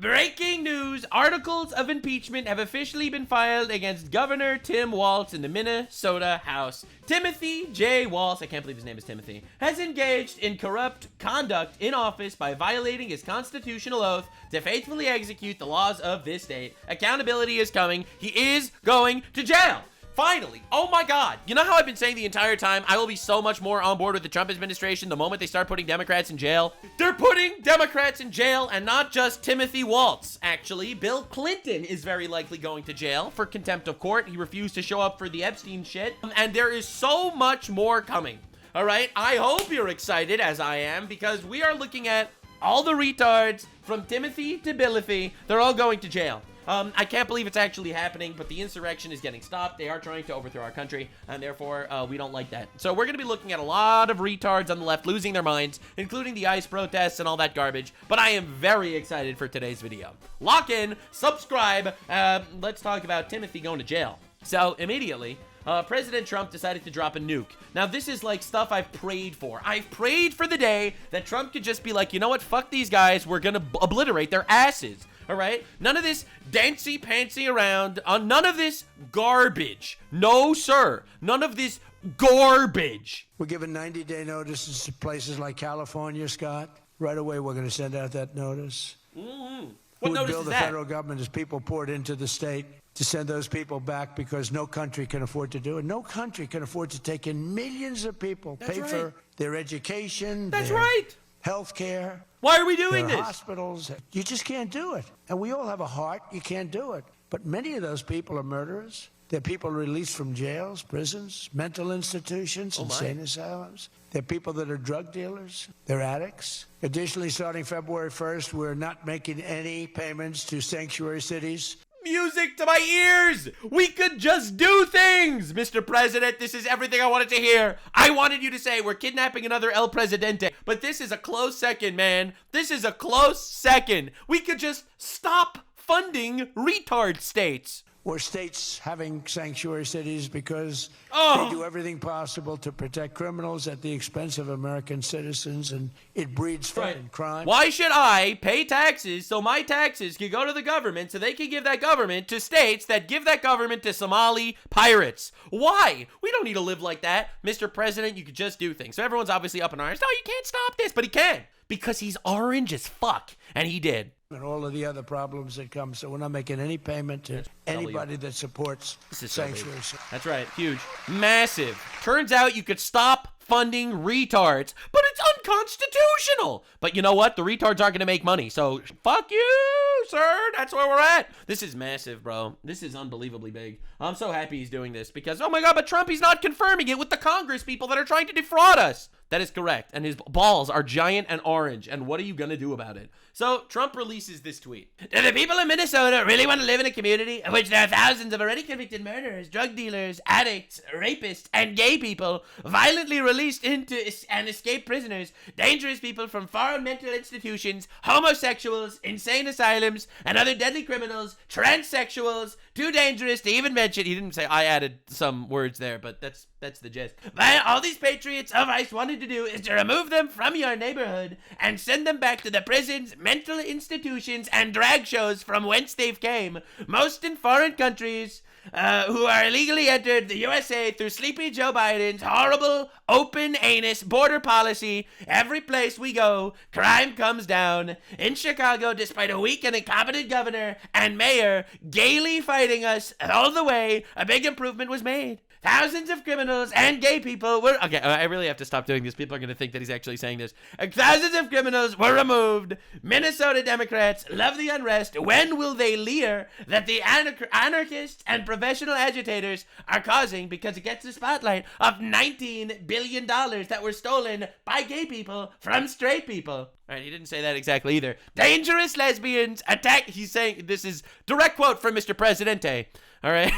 Breaking news, articles of impeachment have officially been filed against Governor Tim Walz in the Minnesota House. Timothy J. Walz, I can't believe his name is Timothy, has engaged in corrupt conduct in office by violating his constitutional oath to faithfully execute the laws of this state. Accountability is coming. He is going to jail. Finally. Oh my God. You know how I've been saying the entire time, I will be so much more on board with the Trump administration the moment they start putting Democrats in jail? They're putting Democrats in jail, and not just Timothy Walz. Actually, Bill Clinton is very likely going to jail for contempt of court. He refused to show up for the Epstein shit. And there is so much more coming. All right? I hope you're excited, as I am, because we are looking at all the retards from Timothy to Billithy. They're all going to jail. I can't believe it's actually happening, but the insurrection is getting stopped. They are trying to overthrow our country, and therefore, we don't like that. So we're going to be looking at a lot of retards on the left losing their minds, including the ICE protests and all that garbage, but I am very excited for today's video. Lock in, subscribe, let's talk about Timothy going to jail. So, immediately, President Trump decided to drop a nuke. Now, this is like stuff I've prayed for. I've prayed for the day that Trump could just be like, you know what, fuck these guys, we're gonna obliterate their asses. All right? None of this dancy-pantsy around. None of this garbage. No, sir. None of this garbage. We're giving 90-day notices to places like California, Scott. Right away, we're going to send out that notice. What notice bill is the that? federal government as people poured into the state to send those people back because no country can afford to do it. No country can afford to take in millions of people, That's pay right. for their education, That's their right. health care. Why are we doing There are this? hospitals. You just can't do it. And we all have a heart. You can't do it. But many of those people are murderers. They're people released from jails, prisons, mental institutions, insane asylums. They're people that are drug dealers. They're addicts. Additionally, starting February 1st, we're not making any payments to sanctuary cities. Music to my ears! We could just do things! Mr. President, this is everything I wanted to hear. I wanted you to say we're kidnapping another El Presidente, but this is a close second, man. This is a close second. We could just stop funding retard states. Or states having sanctuary cities because they do everything possible to protect criminals at the expense of American citizens, and it breeds fun and crime. Why should I pay taxes so my taxes can go to the government so they can give that government to states that give that government to Somali pirates? Why? We don't need to live like that. Mr. President, you could just do things. So everyone's obviously up in arms. No, you can't stop this, but he can. Because he's orange as fuck. And he did. And all of the other problems that come. So we're not making any payment to anybody that supports sanctuary cities. That's right. Huge. Massive. Turns out you could stop funding retards, but it's unconstitutional. But you know what? The retards aren't going to make money. So fuck you, sir. That's where we're at. This is massive, bro. This is unbelievably big. I'm so happy he's doing this because, oh my God, but Trump, he's not confirming it with the Congress people that are trying to defraud us. That is correct. And his balls are giant and orange. And what are you going to do about it? So Trump releases this tweet. Do the people in Minnesota really want to live in a community in which there are thousands of already convicted murderers, drug dealers, addicts, rapists, and gay people violently released into and escaped prisoners, dangerous people from foreign mental institutions, homosexuals, insane asylums, and other deadly criminals, transsexuals, too dangerous to even mention? He didn't say, I added some words there, but that's the gist. But all these patriots of ICE wanted to do is to remove them from your neighborhood and send them back to the prisons, mental institutions, and drag shows from whence they've came, most in foreign countries, who are illegally entered the USA through Sleepy Joe Biden's horrible, open anus border policy. Every place we go, crime comes down. In Chicago, despite a weak and incompetent governor and mayor gaily fighting us all the way, a big improvement was made. Thousands of criminals and gay people were... Okay, I really have to stop doing this. People are going to think that he's actually saying this. Thousands of criminals were removed. Minnesota Democrats love the unrest. When will they leer that the anarchists and professional agitators are causing because it gets the spotlight of $19 billion that were stolen by gay people from straight people? All right, he didn't say that exactly either. Dangerous lesbians attack... He's saying... This is direct quote from Mr. Presidente. All right.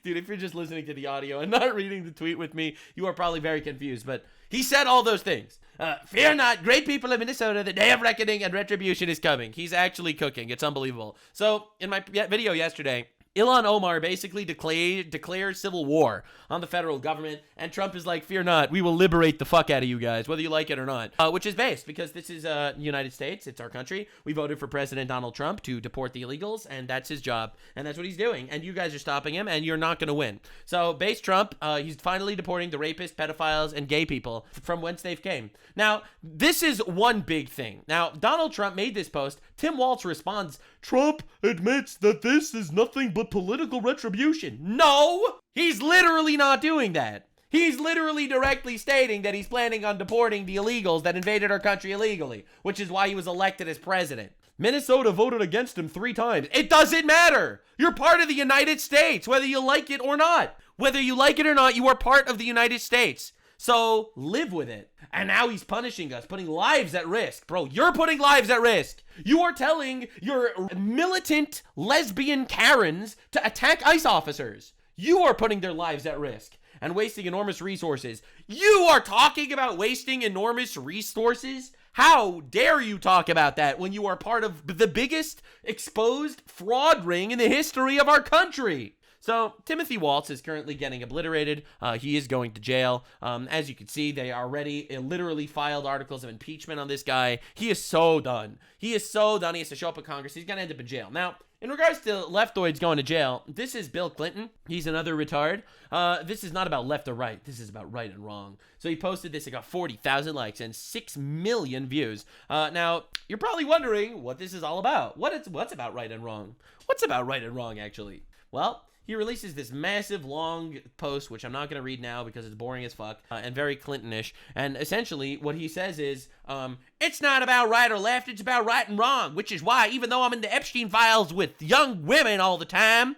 Dude, if you're just listening to the audio and not reading the tweet with me, you are probably very confused. But he said all those things. Fear not, great people of Minnesota, the day of reckoning and retribution is coming. He's actually cooking. It's unbelievable. So in my video yesterday, Ilhan Omar basically declared civil war on the federal government, and Trump is like, fear not, we will liberate the fuck out of you guys, whether you like it or not. Which is based, because this is United States, it's our country. We voted for President Donald Trump to deport the illegals, and that's his job, and that's what he's doing, and you guys are stopping him, and you're not going to win. So, base Trump, he's finally deporting the rapists, pedophiles, and gay people from whence they've came. Now, this is one big thing. Now, Donald Trump made this post. Tim Walz responds, Trump admits that this is nothing but political retribution. No! He's literally not doing that. He's literally directly stating that he's planning on deporting the illegals that invaded our country illegally, which is why he was elected as president. Minnesota voted against him 3 times. It doesn't matter. You're part of the United States, whether you like it or not. Whether you like it or not, you are part of the United States. So live with it. And now he's punishing us, putting lives at risk. Bro, you're putting lives at risk. You are telling your militant lesbian Karens to attack ICE officers. You are putting their lives at risk and wasting enormous resources. You are talking about wasting enormous resources? How dare you talk about that when you are part of the biggest exposed fraud ring in the history of our country? So, Timothy Walz is currently getting obliterated. He is going to jail. As you can see, they already literally filed articles of impeachment on this guy. He is so done. He is so done. He has to show up at Congress. He's going to end up in jail. Now, in regards to leftoids going to jail, this is Bill Clinton. He's another retard. This is not about left or right. This is about right and wrong. So he posted this. It got 40,000 likes and 6 million views. Now, you're probably wondering what this is all about. What's about right and wrong? What's about right and wrong, actually? Well, he releases this massive long post, which I'm not going to read now because it's boring as fuck and very Clinton-ish. And essentially what he says is, it's not about right or left, it's about right and wrong, which is why even though I'm in the Epstein files with young women all the time,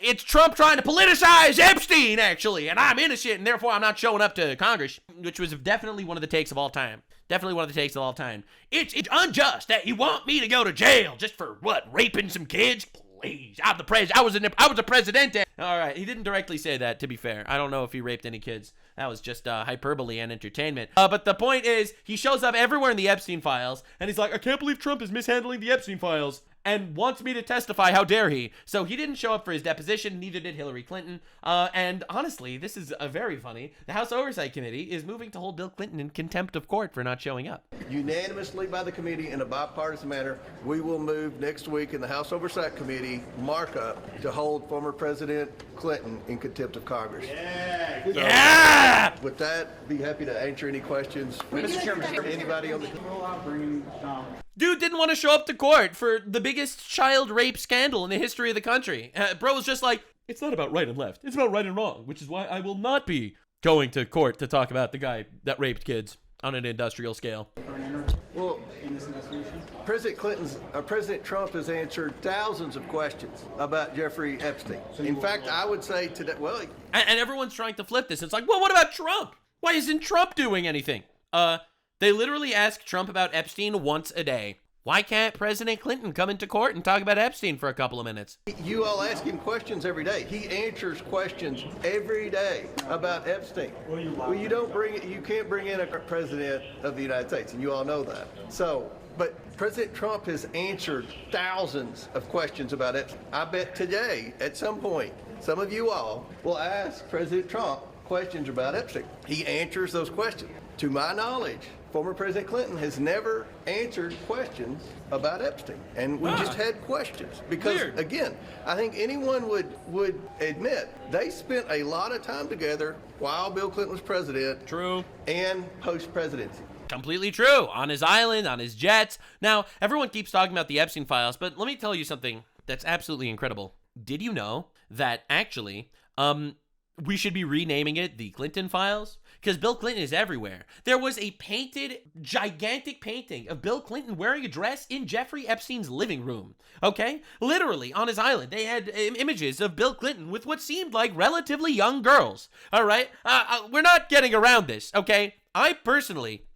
it's Trump trying to politicize Epstein, actually, and I'm innocent, and therefore I'm not showing up to Congress, which was definitely one of the takes of all time. Definitely one of the takes of all time. It's unjust that you want me to go to jail just for, what, raping some kids? Please, I'm the president. I was a president. All right, he didn't directly say that, to be fair. I don't know if he raped any kids. That was just hyperbole and entertainment. But the point is, he shows up everywhere in the Epstein files, and he's like, I can't believe Trump is mishandling the Epstein files, and wants me to testify. How dare he? So he didn't show up for his deposition. Neither did Hillary Clinton. And honestly, this is very funny. The House Oversight Committee is moving to hold Bill Clinton in contempt of court for not showing up. Unanimously by the committee in a bipartisan manner, we will move next week in the House Oversight Committee markup to hold former President Clinton in contempt of Congress. Yeah! Yeah! With that, be happy to answer any questions. Mr. Chairman, anybody on the Dude didn't want to show up to court for the biggest child rape scandal in the history of the country. Bro was just like, it's not about right and left. It's about right and wrong, which is why I will not be going to court to talk about the guy that raped kids on an industrial scale. Well, President Trump has answered thousands of questions about Jeffrey Epstein. In fact, I would say today, well... And everyone's trying to flip this. It's like, well, what about Trump? Why isn't Trump doing anything? They literally ask Trump about Epstein once a day. Why can't President Clinton come into court and talk about Epstein for a couple of minutes? You all ask him questions every day. He answers questions every day about Epstein. Well, you can't bring in a president of the United States, and you all know that. So, but President Trump has answered thousands of questions about Epstein. I bet today, at some point, some of you all will ask President Trump questions about Epstein. He answers those questions. To my knowledge, former President Clinton has never answered questions about Epstein. And we just had questions. Because, again, I think anyone would admit they spent a lot of time together while Bill Clinton was president. True. And post-presidency. Completely true. On his island, on his jets. Now, everyone keeps talking about the Epstein files, but let me tell you something that's absolutely incredible. Did you know that actually, we should be renaming it the Clinton Files? Because Bill Clinton is everywhere. There was a painted, gigantic painting of Bill Clinton wearing a dress in Jeffrey Epstein's living room. Okay? Literally, on his island, they had images of Bill Clinton with what seemed like relatively young girls. All right? We're not getting around this, okay? I personally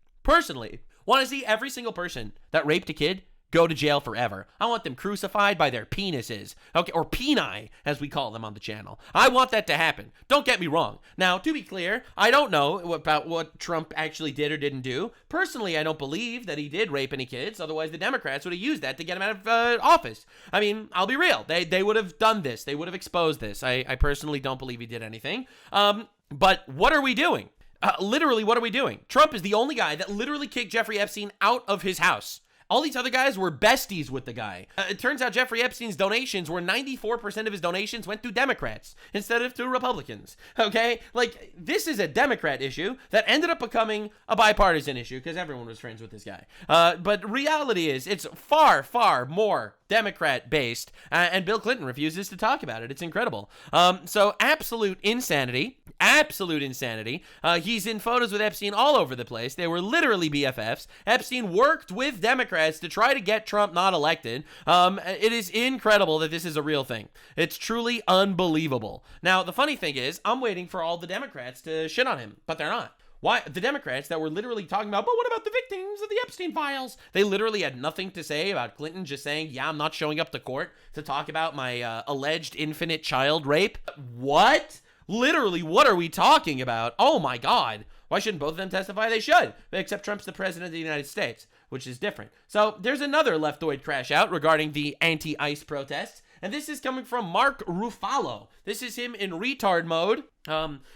want to see every single person that raped a kid go to jail forever. I want them crucified by their penises, okay, or peni, as we call them on the channel. I want that to happen. Don't get me wrong. Now, to be clear, I don't know about what Trump actually did or didn't do. Personally, I don't believe that he did rape any kids. Otherwise, the Democrats would have used that to get him out of office. I mean, I'll be real. They would have done this. They would have exposed this. I personally don't believe he did anything. But what are we doing? Literally, what are we doing? Trump is the only guy that literally kicked Jeffrey Epstein out of his house. All these other guys were besties with the guy. It turns out Jeffrey Epstein's donations were 94% of his donations went to Democrats instead of to Republicans. Okay? Like, this is a Democrat issue that ended up becoming a bipartisan issue because everyone was friends with this guy. But reality is, it's far, far more Democrat-based, and Bill Clinton refuses to talk about it. It's incredible. So absolute insanity. Absolute insanity. He's in photos with Epstein all over the place. They were literally BFFs. Epstein worked with Democrats to try to get Trump not elected. It is incredible that this is a real thing. It's truly unbelievable. Now, the funny thing is, I'm waiting for all the Democrats to shit on him, but they're not. Why? The Democrats that were literally talking about, but what about the victims of the Epstein files? They literally had nothing to say about Clinton just saying, yeah, I'm not showing up to court to talk about my alleged infinite child rape. What? Literally, what are we talking about? Oh my God. Why shouldn't both of them testify? They should, except Trump's the president of the United States, which is different. So there's another leftoid crash out regarding the anti-ICE protests. And this is coming from Mark Ruffalo. This is him in retard mode,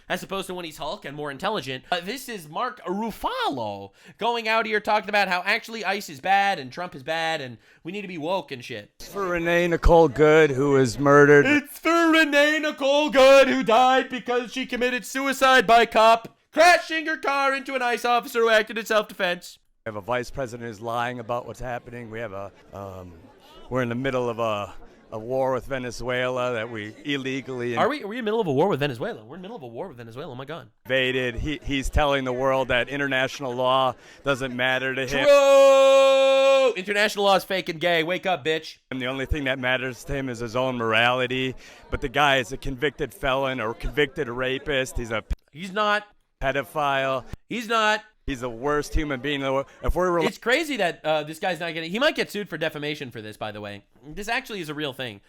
as opposed to when he's Hulk and more intelligent. This is Mark Ruffalo going out here talking about how actually ICE is bad and Trump is bad and we need to be woke and shit. It's for Renee Nicole Good, who was murdered. It's for Renee Nicole Good, who died because she committed suicide by cop, crashing her car into an ICE officer who acted in self-defense. We have a vice president who's lying about what's happening. We have we're in the middle of a war with Venezuela that we illegally Are we in the middle of a war with Venezuela? We're in the middle of a war with Venezuela. Oh my God. invaded. He's telling the world that international law doesn't matter to him. True! International law is fake and gay. Wake up, bitch. And the only thing that matters to him is his own morality. But the guy is a convicted felon or convicted rapist. He's not. Pedophile. He's not. He's the worst human being in the world. It's crazy that this guy's not getting... He might get sued for defamation for this, by the way. This actually is a real thing.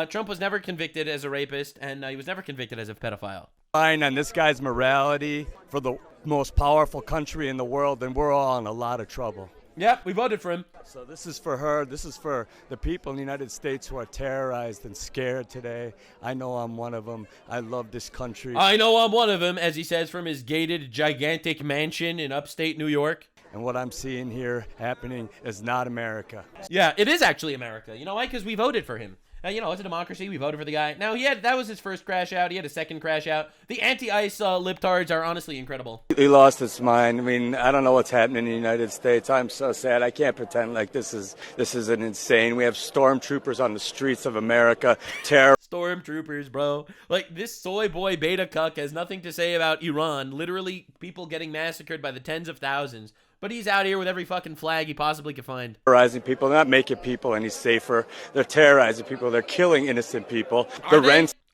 Trump was never convicted as a rapist, and he was never convicted as a pedophile. Fine on this guy's morality for the most powerful country in the world, then we're all in a lot of trouble. Yep, we voted for him. So this is for her. This is for the people in the United States who are terrorized and scared today. I know I'm one of them. I love this country. I know I'm one of them, as he says from his gated, gigantic mansion in upstate New York. And what I'm seeing here happening is not America. Yeah, it is actually America. You know why? Because we voted for him. It's a democracy. We voted for the guy. Now, that was his first crash out. He had a second crash out. The anti-ICE libtards are honestly incredible. He lost his mind. I mean, I don't know what's happening in the United States. I'm so sad. I can't pretend like this is an insane. We have stormtroopers on the streets of America. Stormtroopers, bro. Like, this soy boy beta cuck has nothing to say about Iran. Literally, people getting massacred by the tens of thousands. But he's out here with every fucking flag he possibly could find. Terrorizing people, not making people any safer. They're terrorizing people. They're killing innocent people.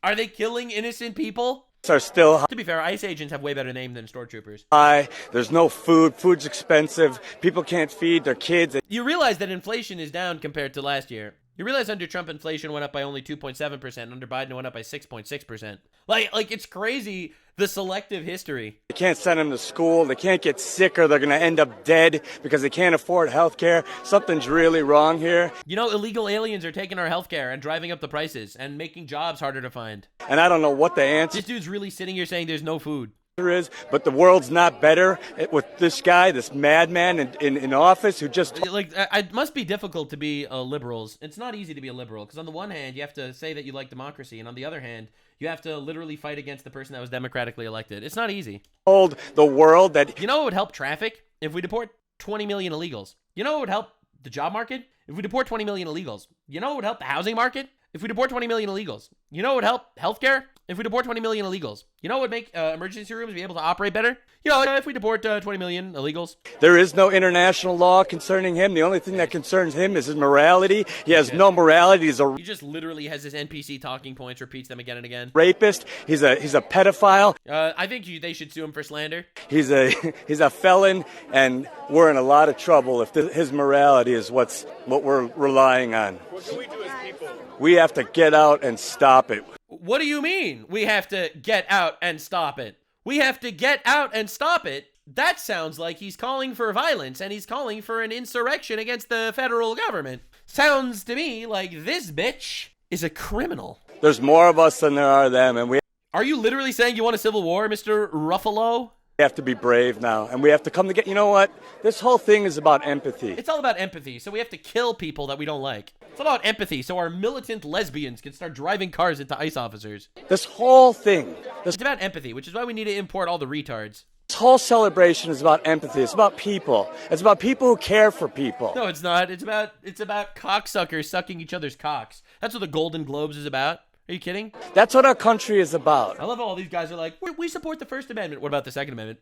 Are they killing innocent people? Are still high. To be fair, ICE agents have way better name than stormtroopers. There's no food. Food's expensive. People can't feed their kids. You realize that inflation is down compared to last year. You realize under Trump, inflation went up by only 2.7%. Under Biden, it went up by 6.6%. Like it's crazy, the selective history. They can't send them to school. They can't get sick or they're going to end up dead because they can't afford health care. Something's really wrong here. Illegal aliens are taking our health care and driving up the prices and making jobs harder to find. And I don't know what the answer This dude's really sitting here saying there's no food. is, but the world's not better with this guy, this madman in office who just... It must be difficult to be liberals. It's not easy to be a liberal, because on the one hand, you have to say that you like democracy, and on the other hand, you have to literally fight against the person that was democratically elected. It's not easy. Told the world that... You know what would help traffic? If we deport 20 million illegals. You know what would help the job market? If we deport 20 million illegals. You know what would help the housing market? If we deport 20 million illegals, you know what would help healthcare? If we deport 20 million illegals, you know what would make emergency rooms be able to operate better? You know, if we deport 20 million illegals. There is no international law concerning him. The only thing that concerns him is his morality. He has no morality. He just literally has his NPC talking points, repeats them again and again. Rapist. He's a pedophile. I think they should sue him for slander. He's a felon, and we're in a lot of trouble if his morality is what we're relying on. What can we do as people? We have to get out and stop it. What do you mean we have to get out and stop it? We have to get out and stop it? That sounds like he's calling for violence and he's calling for an insurrection against the federal government. Sounds to me like this bitch is a criminal. There's more of us than there are them, and we Are you literally saying you want a civil war, Mr. Ruffalo? have to be brave now, and we have to come together. You know what? This whole thing is about empathy. It's all about empathy, so we have to kill people that we don't like. It's all about empathy, so our militant lesbians can start driving cars into ICE officers. This whole thing, It's about empathy, which is why we need to import all the retards. this whole celebration is about empathy. It's about people. It's about people who care for people. No, it's not. It's about cocksuckers sucking each other's cocks. That's what the Golden Globes is about. Are you kidding? That's what our country is about. I love how all these guys are like, we support the First Amendment. What about the Second Amendment?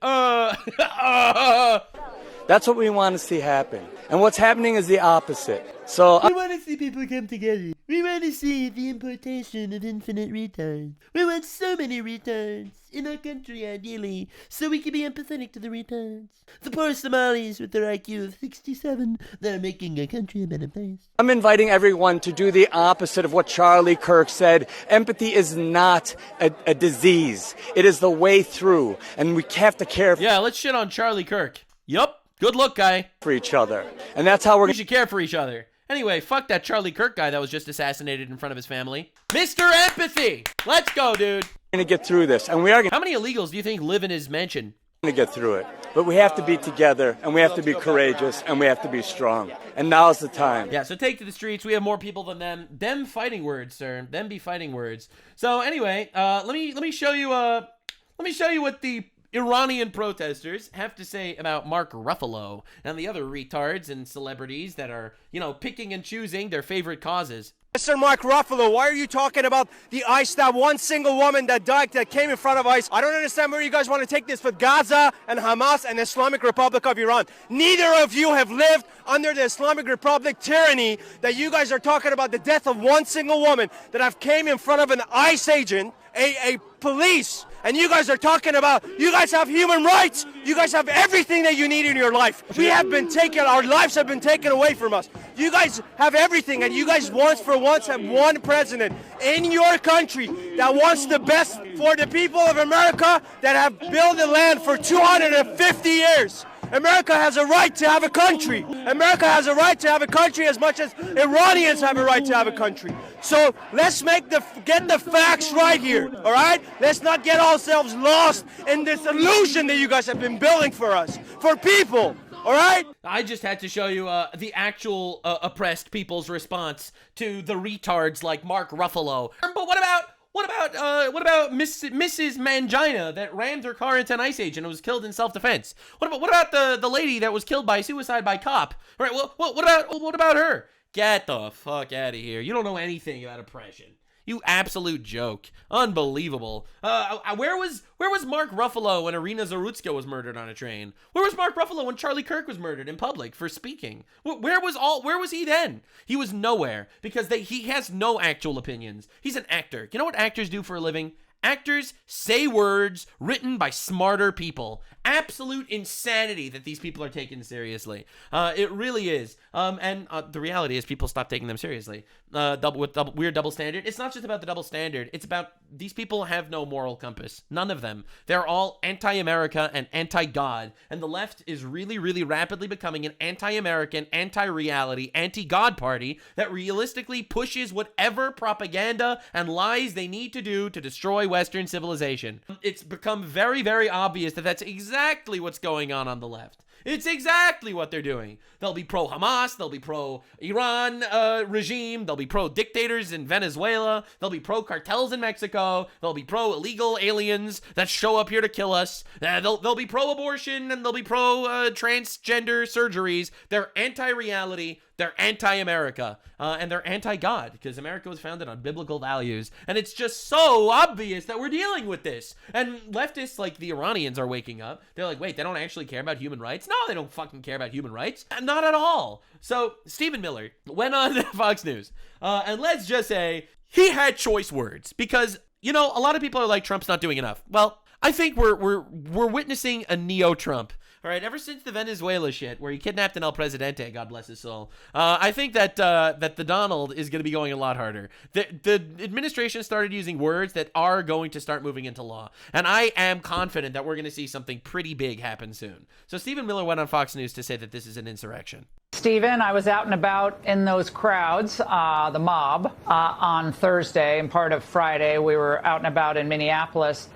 That's what we want to see happen. And what's happening is the opposite. So We want to see people come together. We want to see the importation of infinite retards. We want so many retards in our country, ideally, so we can be empathetic to the retards. The poor Somalis with their IQ of 67, they're making our country a better place. I'm inviting everyone to do the opposite of what Charlie Kirk said. Empathy is not a disease. It is the way through. And we have to care Yeah, let's shit on Charlie Kirk. Yup. Good look, guy. for each other. And that's how we're We going to... should care for each other. Anyway, fuck that Charlie Kirk guy that was just assassinated in front of his family. Mr. Empathy! Let's go, dude. get through this. And we are going How many illegals do you think live in his mansion? to get through it. But we have to be together, and we have to be courageous, and we have to be strong. And now's the time. Yeah, so take to the streets. We have more people than them. Them fighting words, sir. Them be fighting words. So anyway, let me show you what the Iranian protesters have to say about Mark Ruffalo and the other retards and celebrities that are, picking and choosing their favorite causes. Mr. Mark Ruffalo, why are you talking about the ICE, that one single woman that died, that came in front of ICE? I don't understand where you guys want to take this with Gaza and Hamas and the Islamic Republic of Iran. Neither of you have lived under the Islamic Republic tyranny that you guys are talking about the death of one single woman that have came in front of an ICE agent, a police. And you guys are talking about, you guys have human rights. You guys have everything that you need in your life. We have been taken, our lives have been taken away from us. You guys have everything, and you guys once have one president in your country that wants the best for the people of America that have built the land for 250 years. America has a right to have a country. America has a right to have a country as much as Iranians have a right to have a country. So let's get the facts right here, all right? Let's not get ourselves lost in this illusion that you guys have been building for us, for people, all right? I just had to show you the actual oppressed people's response to the retards like Mark Ruffalo. But what about Mrs. Mangina that rammed her car into an ICE agent and was killed in self-defense? What about the lady that was killed by suicide by cop? Right? Well, what about her? Get the fuck out of here! You don't know anything about oppression. You absolute joke. Unbelievable. Where was Mark Ruffalo when Irina Zarutska was murdered on a train? Where was Mark Ruffalo when Charlie Kirk was murdered in public for speaking? Where was he then? He was nowhere because he has no actual opinions. He's an actor. You know what actors do for a living? Actors say words written by smarter people. Absolute insanity that these people are taken seriously. It really is. And the reality is people stop taking them seriously. Weird double standard. It's not just about the double standard. It's about these people have no moral compass. None of them. They're all anti-America and anti-God. And the left is really, really rapidly becoming an anti-American, anti-reality, anti-God party that realistically pushes whatever propaganda and lies they need to do to destroy Western civilization. It's become very, very obvious that that's exactly what's going on the left. It's exactly what they're doing. They'll be pro-Hamas, they'll be pro-Iran regime, they'll be pro-dictators in Venezuela, they'll be pro-cartels in Mexico, they'll be pro-illegal aliens that show up here to kill us, they'll be pro-abortion, and they'll be pro-transgender surgeries. They're anti-reality, They're anti-America, and they're anti-God, because America was founded on biblical values. And it's just so obvious that we're dealing with this. And leftists like the Iranians are waking up. They're like, wait, they don't actually care about human rights? No, they don't fucking care about human rights. Not at all. So Stephen Miller went on to Fox News, and let's just say he had choice words, because, you know, a lot of people are like, Trump's not doing enough. Well, I think we're witnessing a neo-Trump. All right, ever since the Venezuela shit, where he kidnapped an El Presidente, God bless his soul, I think that the Donald is going to be going a lot harder. The administration started using words that are going to start moving into law, and I am confident that we're going to see something pretty big happen soon. So Stephen Miller went on Fox News to say that this is an insurrection. Stephen, I was out and about in those crowds, the mob, on Thursday and part of Friday. We were out and about in Minneapolis.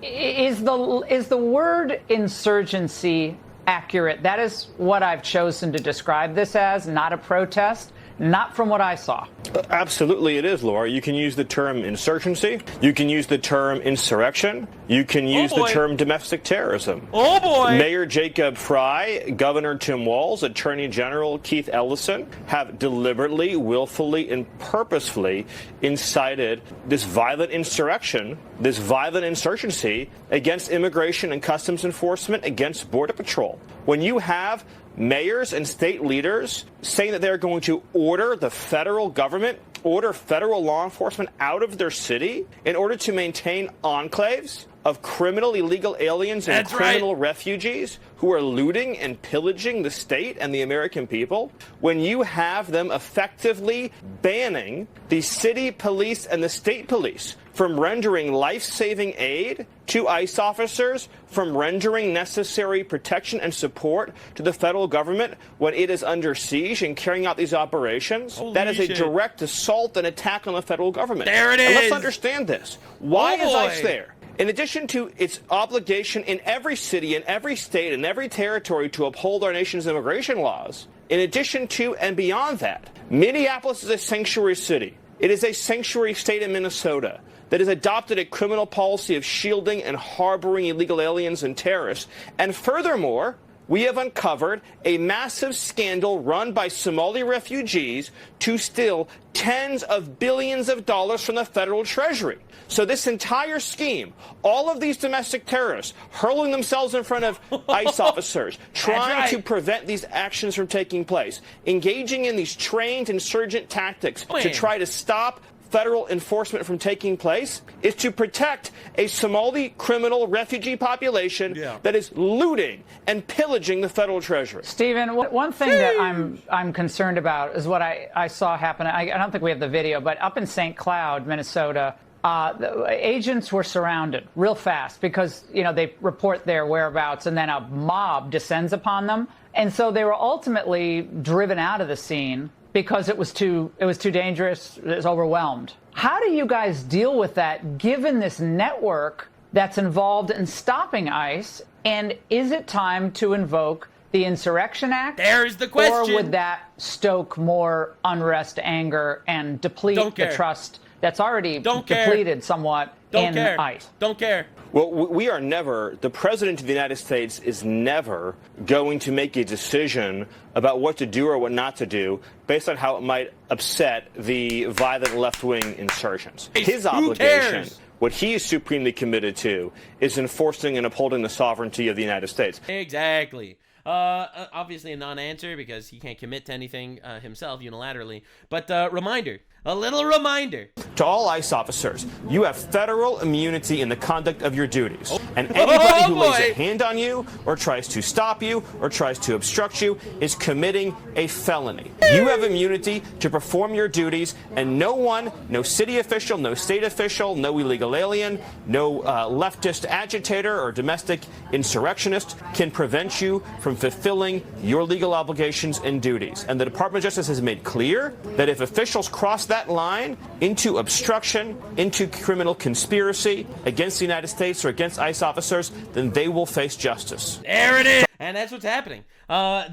Is the word insurgency accurate? That is what I've chosen to describe this as, not a protest, not from what I saw. Absolutely it is, Laura. You can use the term insurgency. You can use the term insurrection. You can use the term domestic terrorism. Oh, boy. Mayor Jacob Fry, Governor Tim Walz, Attorney General Keith Ellison have deliberately, willfully, and purposefully incited this violent insurrection, this violent insurgency against immigration and customs enforcement, against Border Patrol. When you have mayors and state leaders saying that they're going to order the federal government, order federal law enforcement out of their city in order to maintain enclaves of criminal illegal aliens and criminal refugees who are looting and pillaging the state and the American people, when you have them effectively banning the city police and the state police from rendering life-saving aid to ICE officers, from rendering necessary protection and support to the federal government when it is under siege and carrying out these operations, that is a direct assault and attack on the federal government. There it is. And let's understand this. Why is ICE there? In addition to its obligation in every city, in every state, in every territory to uphold our nation's immigration laws, in addition to and beyond that, Minneapolis is a sanctuary city. It is a sanctuary state in Minnesota that has adopted a criminal policy of shielding and harboring illegal aliens and terrorists. And furthermore, we have uncovered a massive scandal run by Somali refugees to steal tens of billions of dollars from the federal treasury. So this entire scheme, all of these domestic terrorists hurling themselves in front of ICE officers, trying to prevent these actions from taking place, engaging in these trained insurgent tactics to try to stop federal enforcement from taking place, is to protect a Somali criminal refugee population that is looting and pillaging the federal treasury. Stephen, one thing that I'm concerned about is what I saw happen. I don't think we have the video, but up in St. Cloud, Minnesota, the agents were surrounded real fast because, you know, they report their whereabouts and then a mob descends upon them. And so they were ultimately driven out of the scene because it was too dangerous, it was overwhelmed. How do you guys deal with that, given this network that's involved in stopping ICE? And is it time to invoke the Insurrection Act? There's the question. Or would that stoke more unrest, anger, and deplete the trust that's already depleted somewhat in ICE? Don't care. Well, we are never, the President of the United States is never going to make a decision about what to do or what not to do based on how it might upset the violent left-wing insurgents. His obligation, what he is supremely committed to, is enforcing and upholding the sovereignty of the United States. Exactly. Obviously a non-answer because he can't commit to anything himself unilaterally. But a little reminder. To all ICE officers, you have federal immunity in the conduct of your duties. And anybody who lays a hand on you or tries to stop you or tries to obstruct you is committing a felony. You have immunity to perform your duties, and no one, no city official, no state official, no illegal alien, no leftist agitator or domestic insurrectionist can prevent you from fulfilling your legal obligations and duties. And the Department of Justice has made clear that if officials cross that line into obstruction, into criminal conspiracy against the United States or against ICE officers, then they will face justice. There it is. And that's what's happening.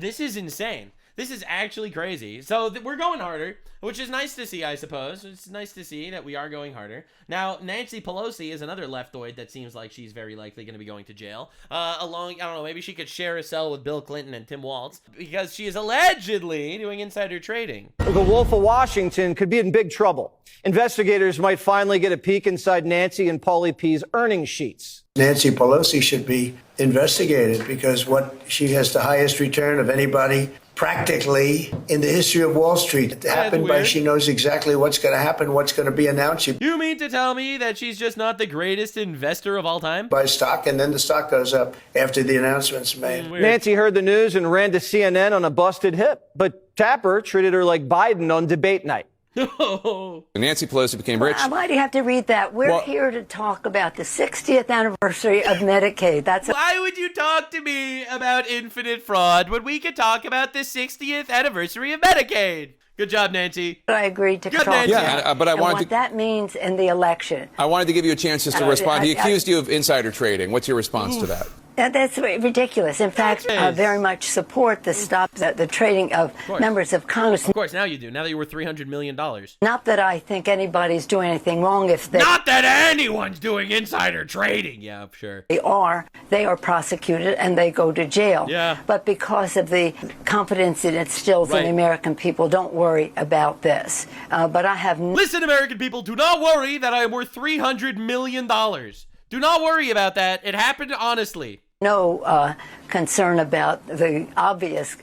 This is insane. This is actually crazy. So we're going harder, which is nice to see, I suppose. It's nice to see that we are going harder. Now, Nancy Pelosi is another leftoid that seems like she's very likely going to be going to jail. I don't know, maybe she could share a cell with Bill Clinton and Tim Walz because she is allegedly doing insider trading. The Wolf of Washington could be in big trouble. Investigators might finally get a peek inside Nancy and Paulie P's earnings sheets. Nancy Pelosi should be investigated because she has the highest return of anybody practically in the history of Wall Street. It happened by she knows exactly what's going to happen, what's going to be announced. You mean to tell me that she's just not the greatest investor of all time? Buy stock and then the stock goes up after the announcement's made. Nancy heard the news and ran to CNN on a busted hip, but Tapper treated her like Biden on debate night. Nancy Pelosi became rich. Why do you have to read that? We're here to talk about the 60th anniversary of Medicaid. Why would you talk to me about infinite fraud when we could talk about the 60th anniversary of Medicaid? Good job, Nancy. I agreed to Good, talk Nancy. about but I wanted what that means in the election. I wanted to give you a chance just to respond. He accused you of insider trading. What's your response to that? That's ridiculous. In fact, I very much support the trading of members of Congress. Of course, now you do. Now that you were $300 million. Not that I think anybody's doing anything wrong if they... Not that anyone's doing insider trading. Yeah, sure. They are prosecuted and they go to jail. Yeah. But because of the confidence it instills in the American people, don't worry about this. But I have... Listen, American people, do not worry that I am worth $300 million. Do not worry about that. It happened honestly. No concern about the obvious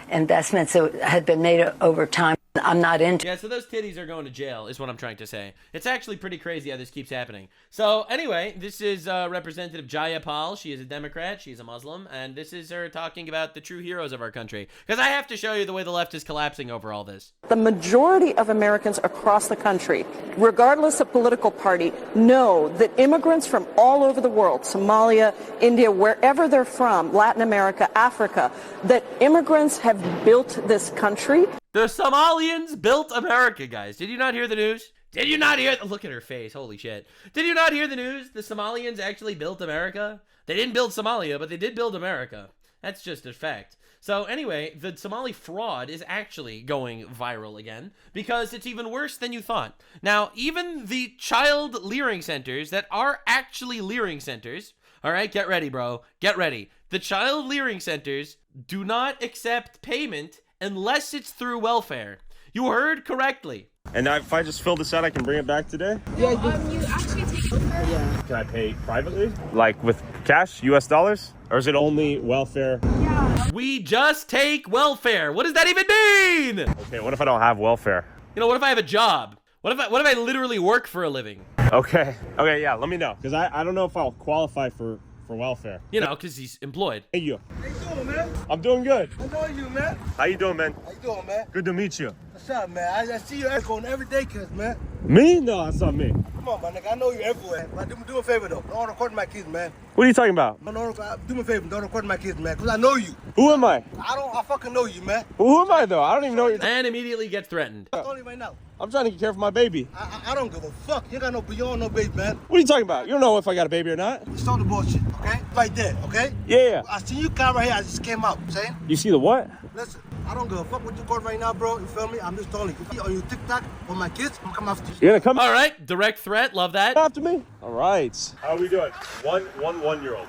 investments that had been made over time. I'm not into. Yeah, so those titties are going to jail is what I'm trying to say. It's actually pretty crazy how this keeps happening. So anyway, this is Representative Jayapal. She is a Democrat. She's a Muslim. And this is her talking about the true heroes of our country. Because I have to show you the way the left is collapsing over all this. The majority of Americans across the country, regardless of political party, know that immigrants from all over the world, Somalia, India, wherever they're from, Latin America, Africa, that immigrants have built this country. The Somalians built America, guys. Did you not hear the news? Did you not hear? Look at her face. Holy shit. Did you not hear the news? The Somalians actually built America. They didn't build Somalia, but they did build America. That's just a fact. So anyway, the Somali fraud is actually going viral again because it's even worse than you thought. Now, even the child leering centers that are actually leering centers, all right, get ready, bro. Get ready. The child leering centers do not accept payment unless it's through welfare. You heard correctly. And if I just fill this out, I can bring it back today? Yeah, you actually take welfare? Yeah. Can I pay privately? Like with cash, US dollars? Or is it only welfare? Yeah. We just take welfare. What does that even mean? Okay, what if I don't have welfare? You know, what if I have a job? What if I literally work for a living? Okay, yeah, let me know. Because I don't know if I'll qualify for welfare. You know, because he's employed. Hey, you. How you doing, man? I'm doing good. I know you, man. How you doing, man? How you doing, man? Good to meet you. What's up, man? I see you going every day, cuz, man. Me? No, that's not me. Come on, my nigga. I know you everywhere. But do me a favor, though. Don't record my kids, man. What are you talking about? Do me a favor. Don't record my kids, man. Because I know you. Who am I? I fucking know you, man. Well, who am I, though? I don't even know you. And immediately gets threatened. I'm telling you right now. I'm trying to get care of my baby. I don't give a fuck. You don't no baby, man. What are you talking about? You don't know if I got a baby or not. Stop the bullshit, okay? Right there, okay? Yeah. I see you camera here. I just came out, saying. You see the what? Listen, I don't give a fuck what you got right now, bro. You feel me? I'm just telling you. On your TikTok, on my kids, I'm coming after you. You're gonna come? All right, direct threat. Love that. After me? All right. How are we doing? One-year-old. 1 year old.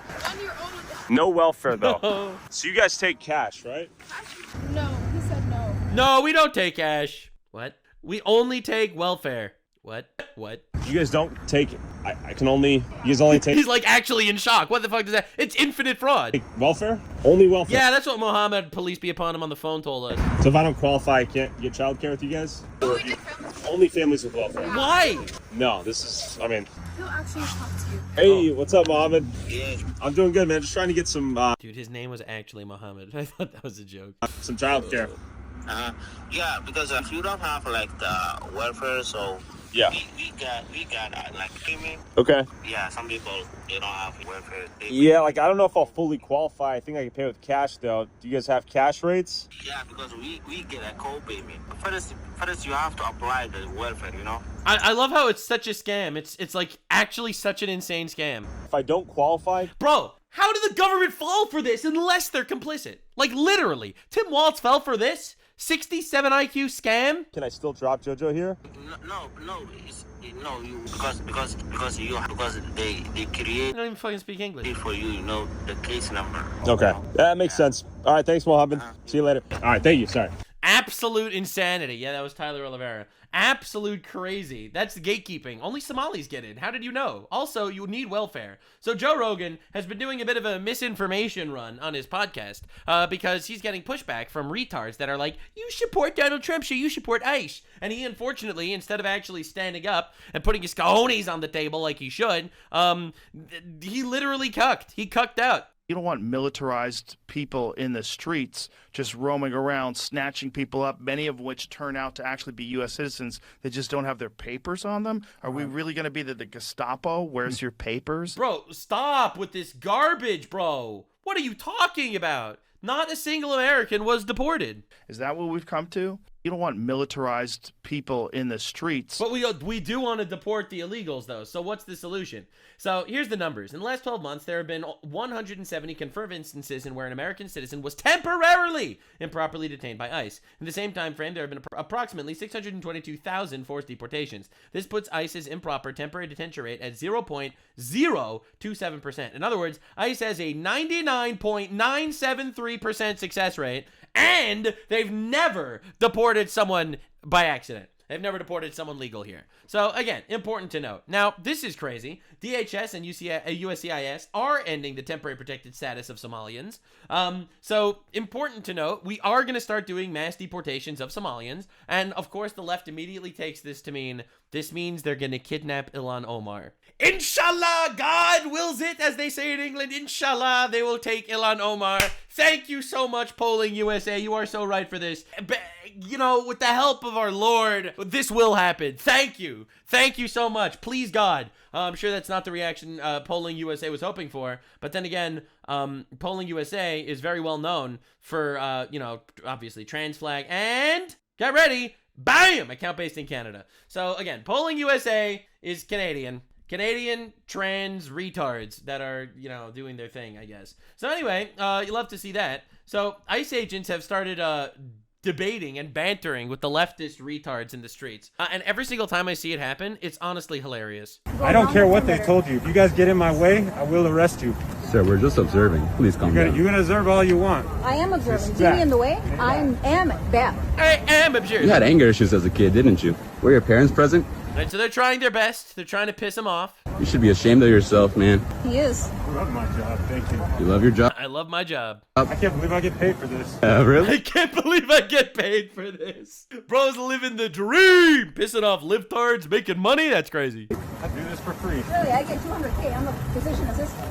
No welfare, though. So you guys take cash, right? No, he said no. No, we don't take cash. What? We only take welfare. What? You guys don't take it. I can only. You guys only take. He's like actually in shock. What the fuck does that? It's infinite fraud. Take welfare? Only welfare. Yeah, that's what Mohammed, police be upon him on the phone, told us. So if I don't qualify, I can't get childcare with you guys? Only families with welfare. Why? No, this is. I mean. He'll actually talk to you. Hey, what's up, Mohammed? Yeah. I'm doing good, man. Just trying to get some. Dude, his name was actually Mohammed. I thought that was a joke. Some childcare. Yeah, because if you don't have like the welfare, so yeah, we got like payment. Okay. Yeah, some people they don't have welfare. Yeah, like I don't know if I'll fully qualify. I think I can pay with cash though. Do you guys have cash rates? Yeah, because we get a co-payment. First you have to apply the welfare, you know. I love how it's such a scam. It's like actually such an insane scam. If I don't qualify, bro, how did the government fall for this unless they're complicit? Like, literally. Tim Walz fell for this 67 IQ scam? Can I still drop JoJo here? No, because they create. I don't even fucking speak English. For you, the case number. Okay, that makes sense. All right, thanks, Mohammed. See you later. All right, thank you. Sorry. Absolute insanity. Yeah, that was Tyler Oliveira. Absolute crazy. That's the gatekeeping. Only Somalis get in. How did you know? Also, you need welfare. So Joe Rogan has been doing a bit of a misinformation run on his podcast because he's getting pushback from retards that are like, you support Donald Trump, so you support ICE. And he, unfortunately, instead of actually standing up and putting his cojones on the table like he should, he literally cucked. He cucked out. You don't want militarized people in the streets just roaming around, snatching people up, many of which turn out to actually be U.S. citizens that just don't have their papers on them. Are we really going to be the Gestapo? Where's your papers? Bro, stop with this garbage, bro. What are you talking about? Not a single American was deported. Is that what we've come to? You don't want militarized people in the streets. But we do want to deport the illegals, though. So what's the solution? So here's the numbers. In the last 12 months, there have been 170 confirmed instances in where an American citizen was temporarily improperly detained by ICE. In the same time frame, there have been approximately 622,000 forced deportations. This puts ICE's improper temporary detention rate at 0.027%. In other words, ICE has a 99.973% success rate, and they've never deported someone by accident. They've never deported someone legal here. So, again, important to note. Now, this is crazy. DHS and USCIS are ending the temporary protected status of Somalians. So, important to note, we are going to start doing mass deportations of Somalians. And, of course, the left immediately takes this to mean, this means they're going to kidnap Ilhan Omar. Inshallah, God wills it, as they say in England. Inshallah, they will take Ilhan Omar. Thank you so much, Polling USA. You are so right for this. But, you know, with the help of our Lord, this will happen. Thank you. Thank you so much. Please, God. I'm sure that's not the reaction Polling USA was hoping for. But then again, Polling USA is very well known for, you know, obviously trans flag and, get ready, bam, account based in Canada. So, again, Polling USA is Canadian trans retards that are, you know, doing their thing, I guess. So anyway, you love to see that. So ICE agents have started debating and bantering with the leftist retards in the streets. And every single time I see it happen, it's honestly hilarious. I don't care what they told you. If you guys get in my way, I will arrest you. Sir, we're just observing. Please calm down. You can observe all you want. I am observing. See me in the way? I am bad. I am observing. You had anger issues as a kid, didn't you? Were your parents present? Right, so they're trying their best. They're trying to piss him off. You should be ashamed of yourself, man. He is. I love my job. Thank you. You love your job? I love my job. I can't believe I get paid for this. Really? I can't believe I get paid for this. Bro's living the dream. Pissing off libtards, making money. That's crazy. I do this for free. Really, I get $200K. I'm a physician assistant.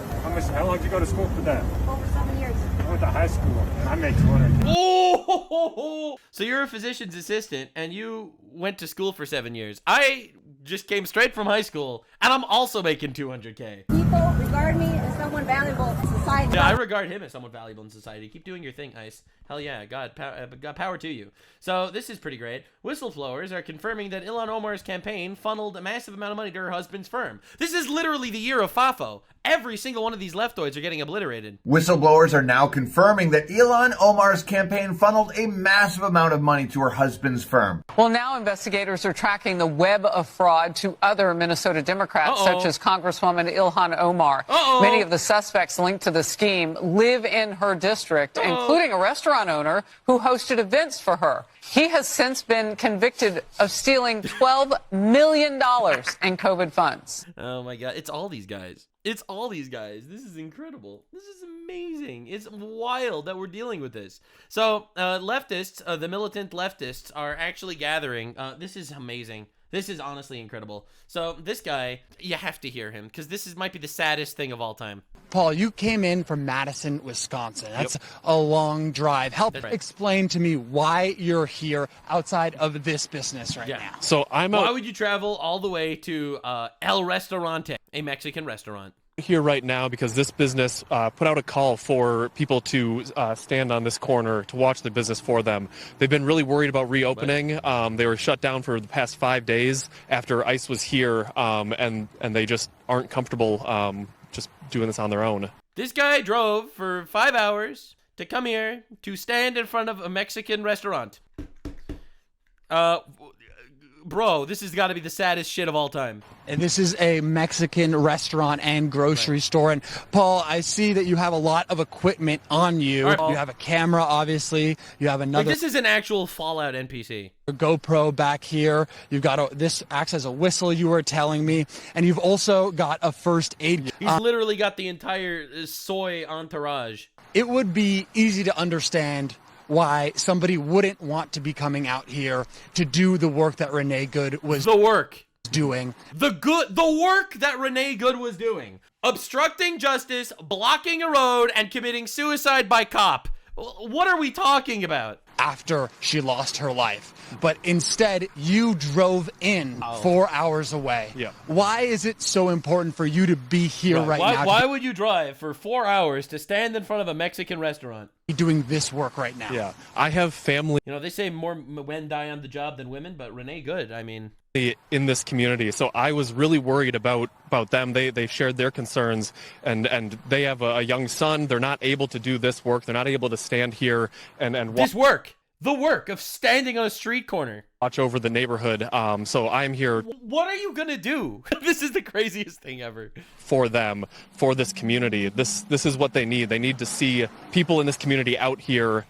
How long did you go to school for that? Over 7 years. I went to high school, and I make $200K. Oh! So you're a physician's assistant, and you went to school for 7 years. I just came straight from high school, and I'm also making $200K. People regard me as someone valuable in society. Yeah, I regard him as someone valuable in society. Keep doing your thing, ICE. Hell yeah, God power to you. So this is pretty great. Whistleblowers are confirming that Ilhan Omar's campaign funneled a massive amount of money to her husband's firm. This is literally the year of FAFO. Every single one of these leftoids are getting obliterated. Whistleblowers are now confirming that Ilhan Omar's campaign funneled a massive amount of money to her husband's firm. Well, now investigators are tracking the web of fraud to other Minnesota Democrats, such as Congresswoman Ilhan Omar. Many of the suspects linked to the scheme live in her district, including a restaurant owner who hosted events for her. He has since been convicted of stealing $12 million in COVID funds. Oh my God, it's all these guys. It's all these guys. This is incredible. This is amazing. It's wild that we're dealing with this. So leftists, the militant leftists are actually gathering. This is amazing. This is honestly incredible. So this guy, you have to hear him because this might be the saddest thing of all time. Paul, you came in from Madison, Wisconsin. That's a long drive. Help explain to me why you're here outside of this business right now. So Why would you travel all the way to El Restaurante, a Mexican restaurant? Here right now because this business put out a call for people to stand on this corner to watch the business for them. They've been really worried about reopening. They were shut down for the past 5 days after ICE was here, and they just aren't comfortable just doing this on their own. This guy drove for 5 hours to come here to stand in front of a Mexican restaurant. Bro, this has got to be the saddest shit of all time. And this is a Mexican restaurant and grocery store. And Paul, I see that you have a lot of equipment on you. Right, you have a camera, obviously. You have another. Like, this is an actual Fallout NPC. GoPro back here. You've got this acts as a whistle, you were telling me. And you've also got a first aid. He's literally got the entire soy entourage. It would be easy to understand why somebody wouldn't want to be coming out here to do the work that Renee Good was doing. The work that Renee Good was doing. Obstructing justice, blocking a road, and committing suicide by cop. What are we talking about? After she lost her life. But instead, you drove in 4 hours away. Yeah. Why is it so important for you to be here right now? Why would you drive for 4 hours to stand in front of a Mexican restaurant? Doing this work right now. Yeah. I have family. You know, they say more men die on the job than women, but Renee Good, I mean... in this community, so I was really worried about them. They shared their concerns, and they have a young son. They're not able to do this work. They're not able to stand here and this work, the work of standing on a street corner, watch over the neighborhood. So I'm here. What are you gonna do? This is the craziest thing ever. For them, for this community. This is what they need. They need to see people in this community out here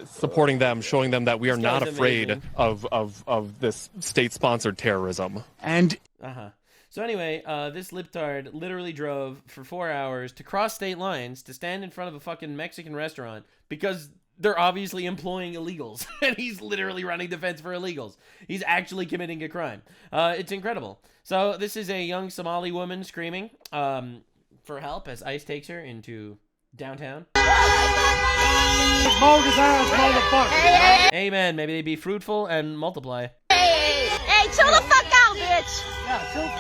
supporting them, showing them that we are not afraid of this state-sponsored terrorism. And so anyway, this libtard literally drove for 4 hours to cross state lines to stand in front of a fucking Mexican restaurant because they're obviously employing illegals, and he's literally running defense for illegals. He's actually committing a crime. It's incredible. So this is a young Somali woman screaming for help as ICE takes her into downtown. Amen. Maybe they be fruitful and multiply. Hey, chill the fuck out, bitch.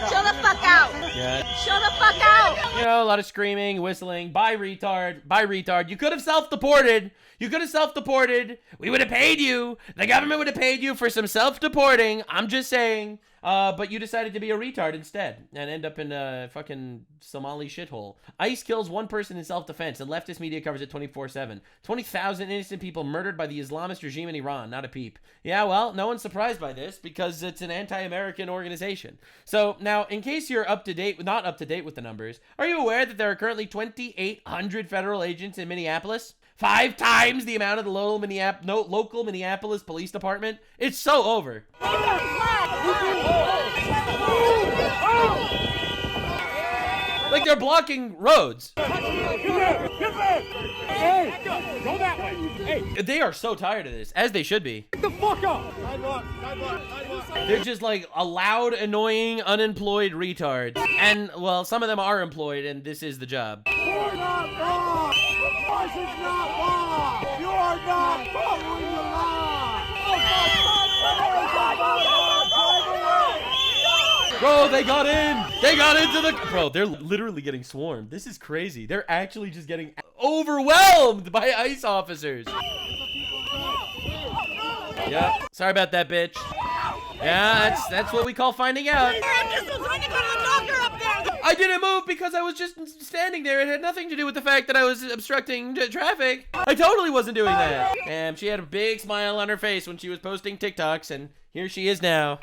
Chill the fuck out. Yeah. Chill the fuck out. You know, a lot of screaming, whistling. Bye, retard. Bye, retard. You could have self-deported. You could have self-deported. We would have paid you. The government would have paid you for some self-deporting. I'm just saying. But you decided to be a retard instead and end up in a fucking Somali shithole. ICE kills one person in self-defense and leftist media covers it 24/7. 20,000 innocent people murdered by the Islamist regime in Iran. Not a peep. Yeah, well, no one's surprised by this because it's an anti-American organization. So now, in case you're not up to date with the numbers, are you aware that there are currently 2,800 federal agents in Minneapolis? 5 times the amount of the local Minneapolis Police Department? It's so over. Like they're blocking roads. They are so tired of this, as they should be. Get the fuck up! They're just like a loud, annoying, unemployed retards. And, well, some of them are employed, and this is the job. You're not wrong! This is not wrong! You are not following the law! Bro, they got in! They got into the... Bro, they're literally getting swarmed. This is crazy. They're actually just getting overwhelmed by ICE officers. Yeah, sorry about that, bitch. Yeah, that's what we call finding out. I didn't move because I was just standing there. It had nothing to do with the fact that I was obstructing traffic. I totally wasn't doing that. And she had a big smile on her face when she was posting TikToks, and here she is now.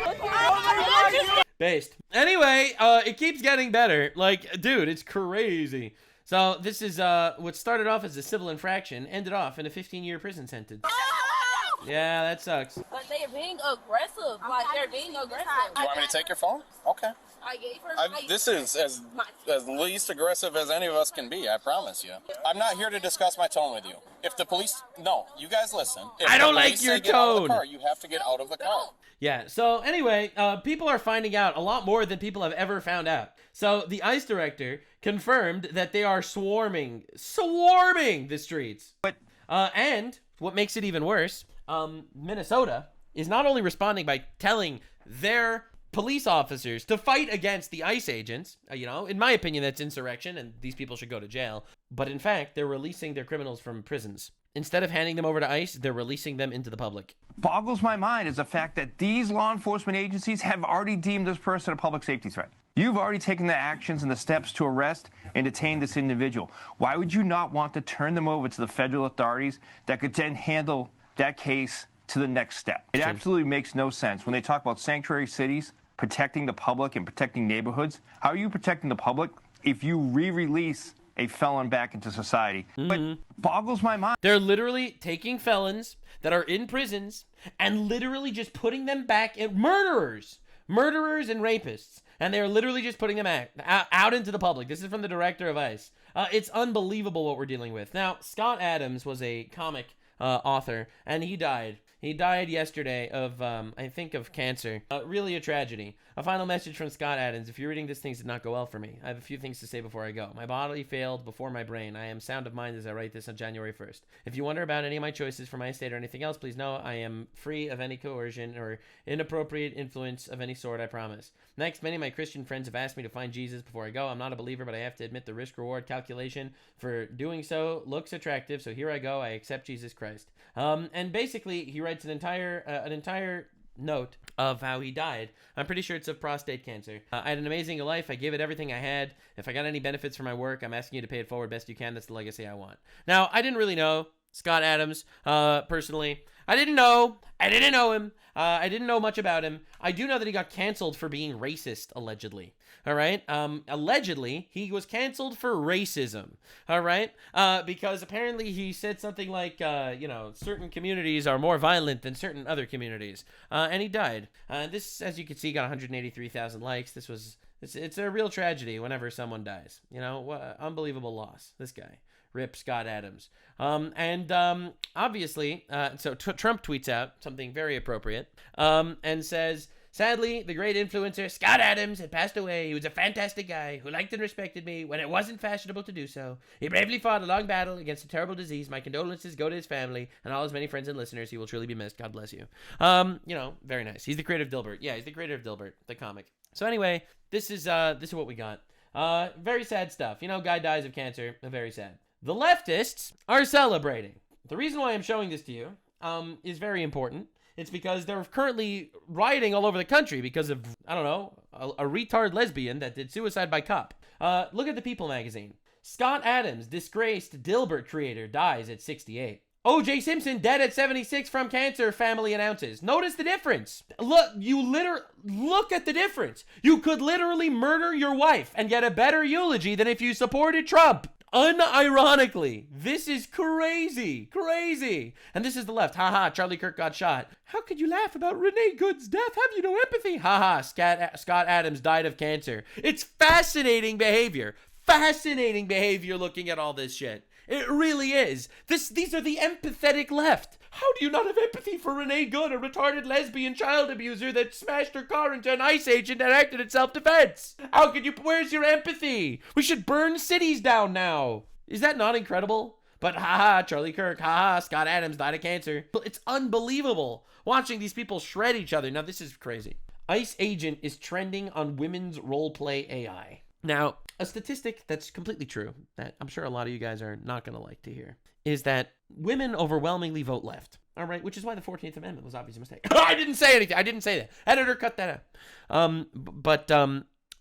Based. Anyway, it keeps getting better. Like, dude, it's crazy. So this is what started off as a civil infraction, ended off in a 15-year prison sentence. Yeah, that sucks. But they're being aggressive. Like, they're being aggressive. You want me to take your phone? Okay. I gave her this is as least aggressive as any of us can be, I promise you. I'm not here to discuss my tone with you. If the police... No, you guys listen. If I don't the like police your say get out of tone. the car, you have to get out of the car. Yeah, so anyway, people are finding out a lot more than people have ever found out. So the ICE director confirmed that they are swarming the streets. And what makes it even worse, Minnesota is not only responding by telling their police officers to fight against the ICE agents. You know, in my opinion, that's insurrection and these people should go to jail. But in fact, they're releasing their criminals from prisons. Instead of handing them over to ICE, they're releasing them into the public. Boggles my mind is the fact that these law enforcement agencies have already deemed this person a public safety threat. You've already taken the actions and the steps to arrest and detain this individual. Why would you not want to turn them over to the federal authorities that could then handle that case to the next step? It absolutely makes no sense. When they talk about sanctuary cities, protecting the public and protecting neighborhoods, how are you protecting the public if you re-release a felon back into society? But boggles my mind. They're literally taking felons that are in prisons and literally just putting them back at murderers and rapists. And they're literally just putting them out into the public. This is from the director of ICE. It's unbelievable what we're dealing with. Now, Scott Adams was a comic author, and he died. He died yesterday of, I think, of cancer. Really a tragedy. A final message from Scott Adams. If you're reading this, things did not go well for me. I have a few things to say before I go. My body failed before my brain. I am sound of mind as I write this on January 1st. If you wonder about any of my choices for my estate or anything else, please know I am free of any coercion or inappropriate influence of any sort, I promise. Next, many of my Christian friends have asked me to find Jesus before I go. I'm not a believer, but I have to admit the risk-reward calculation for doing so looks attractive, so here I go. I accept Jesus Christ. And basically, he writes an entire note of how he died. I'm pretty sure it's of prostate cancer. I had an amazing life. I gave it everything I had. If I got any benefits from my work, I'm asking you to pay it forward best you can. That's the legacy I want. Now, I didn't really know Scott Adams personally. I didn't know him. I didn't know much about him. I do know that he got canceled for being racist, allegedly. All right. Allegedly, he was canceled for racism. All right. Because apparently he said something like, certain communities are more violent than certain other communities. And he died. This, as you can see, got 183,000 likes. It's a real tragedy whenever someone dies. Unbelievable loss. This guy. Rip Scott Adams. Obviously, so Trump tweets out something very appropriate and says, sadly, the great influencer Scott Adams had passed away. He was a fantastic guy who liked and respected me when it wasn't fashionable to do so. He bravely fought a long battle against a terrible disease. My condolences go to his family and all his many friends and listeners. He will truly be missed. God bless you. Very nice. He's the creator of Dilbert. Yeah, he's the creator of Dilbert, the comic. So anyway, this is what we got. Very sad stuff. Guy dies of cancer. Very sad. The leftists are celebrating. The reason why I'm showing this to you is very important. It's because they're currently rioting all over the country because of, I don't know, a retard lesbian that did suicide by cop. Look at the People magazine. Scott Adams, disgraced Dilbert creator, dies at 68. O.J. Simpson dead at 76 from cancer, family announces. Notice the difference. Look at the difference. You could literally murder your wife and get a better eulogy than if you supported Trump. Unironically, this is crazy. And this is the left. Haha, Charlie Kirk got shot. How could you laugh about Renee Good's death? Have you no empathy? Haha, Scott Adams died of cancer. It's fascinating behavior. Looking at all this shit. It really is. These are the empathetic left. How do you not have empathy for Renee Good, a retarded lesbian child abuser that smashed her car into an ICE agent and acted in self-defense? How could you? Where's your empathy? We should burn cities down now. Is that not incredible? But haha, Charlie Kirk, haha, Scott Adams died of cancer. It's unbelievable watching these people shred each other. Now, this is crazy. ICE agent is trending on women's roleplay AI. Now, a statistic that's completely true, that I'm sure a lot of you guys are not going to like to hear, is that women overwhelmingly vote left. All right, which is why the 14th Amendment was obviously a mistake. I didn't say anything. I didn't say that. Editor, cut that out. But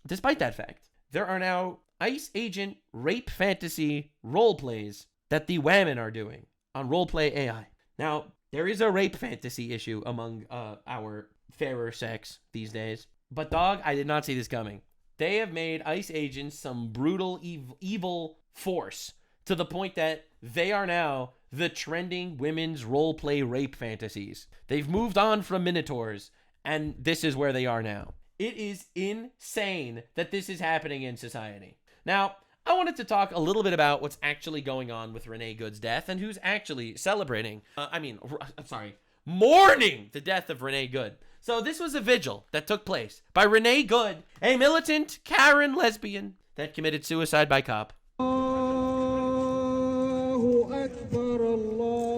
despite that fact, there are now ICE agent rape fantasy role plays that the women are doing on roleplay AI. Now, there is a rape fantasy issue among our fairer sex these days. But dog, I did not see this coming. They have made ICE agents some brutal, evil force to the point that they are now the trending women's roleplay rape fantasies. They've moved on from minotaurs, and this is where they are now. It is insane that this is happening in society. Now, I wanted to talk a little bit about what's actually going on with Renee Good's death and who's actually mourning the death of Renee Good. So this was a vigil that took place by Renee Good, a militant Karen lesbian that committed suicide by cop. Allahu Akbar, Allahu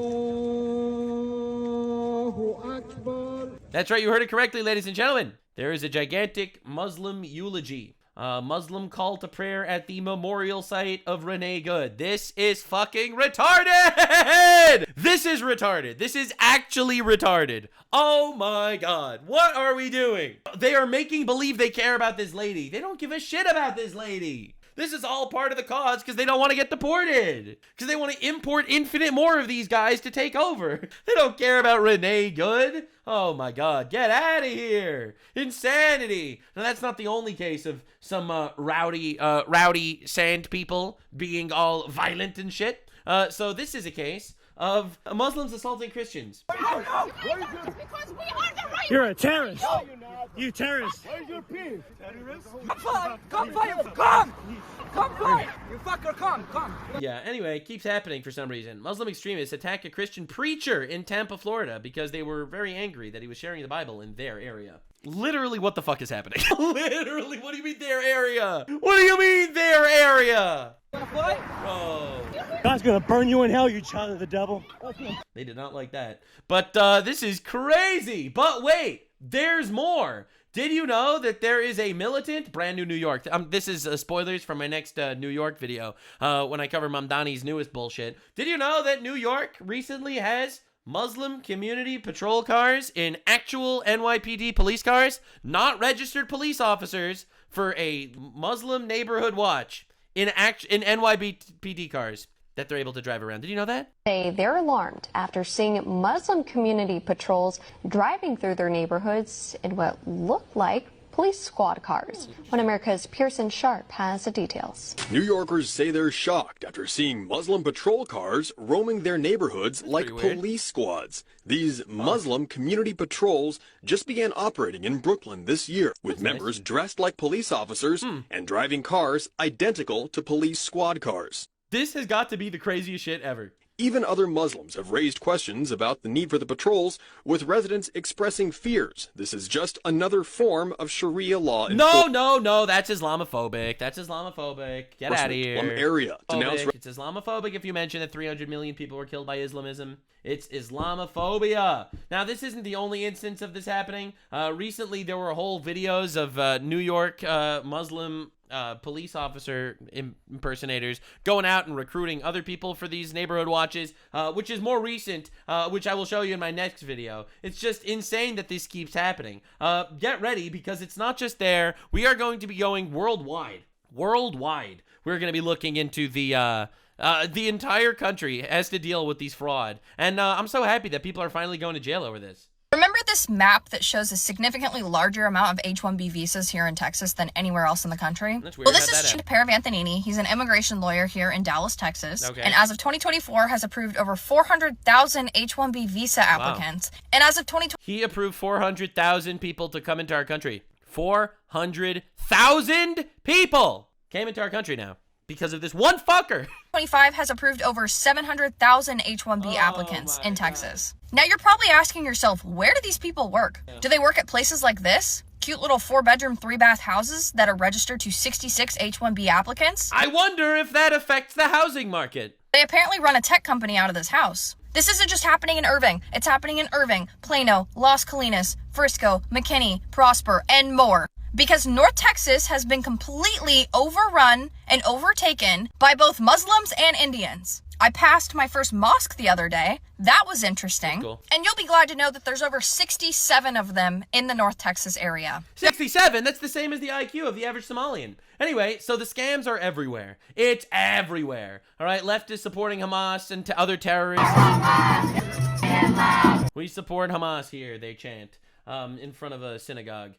Akbar. That's right, you heard it correctly, ladies and gentlemen. There is a gigantic Muslim eulogy Muslim call to prayer at the memorial site of Renee Good. This is fucking retarded! This is retarded. This is actually retarded. Oh my God. What are we doing? They are making believe they care about this lady. They don't give a shit about this lady. This is all part of the cause because they don't want to get deported. Because they want to import infinite more of these guys to take over. They don't care about Renee Good. Oh my God, get out of here. Insanity. Now that's not the only case of some rowdy sand people being all violent and shit. So this is a case of Muslims assaulting Christians. You're a terrorist. No, you're not. You terrorist. Where's your peace? Terrorist? Come fight. Come fight. You fucker, come. Yeah, anyway, it keeps happening for some reason. Muslim extremists attack a Christian preacher in Tampa, Florida because they were very angry that he was sharing the Bible in their area. Literally, what the fuck is happening? Literally, what do you mean their area? What do you mean their area? Oh. God's gonna burn you in hell, you child of the devil. They did not like that. But this is crazy. But wait, there's more. Did you know that there is a militant, brand new New York? This is spoilers from my next New York video when I cover Mamdani's newest bullshit. Did you know that New York recently has Muslim community patrol cars in actual NYPD police cars, not registered police officers, for a Muslim neighborhood watch in NYPD cars that they're able to drive around? Did you know that? They're alarmed after seeing Muslim community patrols driving through their neighborhoods in what looked like police squad cars. One America's Pearson Sharp has the details. New Yorkers say they're shocked after seeing Muslim patrol cars roaming their neighborhoods like police squads. These Muslim community patrols just began operating in Brooklyn this year, with members dressed like police officers and driving cars identical to police squad cars. This has got to be the craziest shit ever. Even other Muslims have raised questions about the need for the patrols, with residents expressing fears. This is just another form of Sharia law. No, that's Islamophobic. That's Islamophobic. Get out of here. Area. It's Islamophobic if you mention that 300 million people were killed by Islamism. It's Islamophobia. Now, this isn't the only instance of this happening. Recently, there were whole videos of New York Muslim police officer impersonators going out and recruiting other people for these neighborhood watches, which is more recent, which I will show you in my next video. It's just insane that this keeps happening. Get ready, because it's not just there. We are going to be going worldwide. We're going to be looking into the entire country has to deal with these fraud. And I'm so happy that people are finally going to jail over this. Remember this map that shows a significantly larger amount of H-1B visas here in Texas than anywhere else in the country? That's weird. Well, this is Paravantanini. He's an immigration lawyer here in Dallas, Texas. Okay. And as of 2024, has approved over 400,000 H-1B visa applicants. Wow. And as of 2020... He approved 400,000 people to come into our country. 400,000 people came into our country now because of this one fucker. 25 has approved over 700,000 H-1B applicants in Texas. Now you're probably asking yourself, where do these people work? Do they work at places like this? Cute little 4-bedroom, 3-bath houses that are registered to 66 H-1B applicants? I wonder if that affects the housing market. They apparently run a tech company out of this house. This isn't just happening in Irving. It's happening in Irving, Plano, Las Colinas, Frisco, McKinney, Prosper, and more. Because North Texas has been completely overrun and overtaken by both Muslims and Indians. I passed my first mosque the other day. That was interesting. Cool. And you'll be glad to know that there's over 67 of them in the North Texas area. 67? That's the same as the IQ of the average Somalian. Anyway, so the scams are everywhere. It's everywhere. All right, leftists supporting Hamas and other terrorists. We support Hamas here, they chant in front of a synagogue.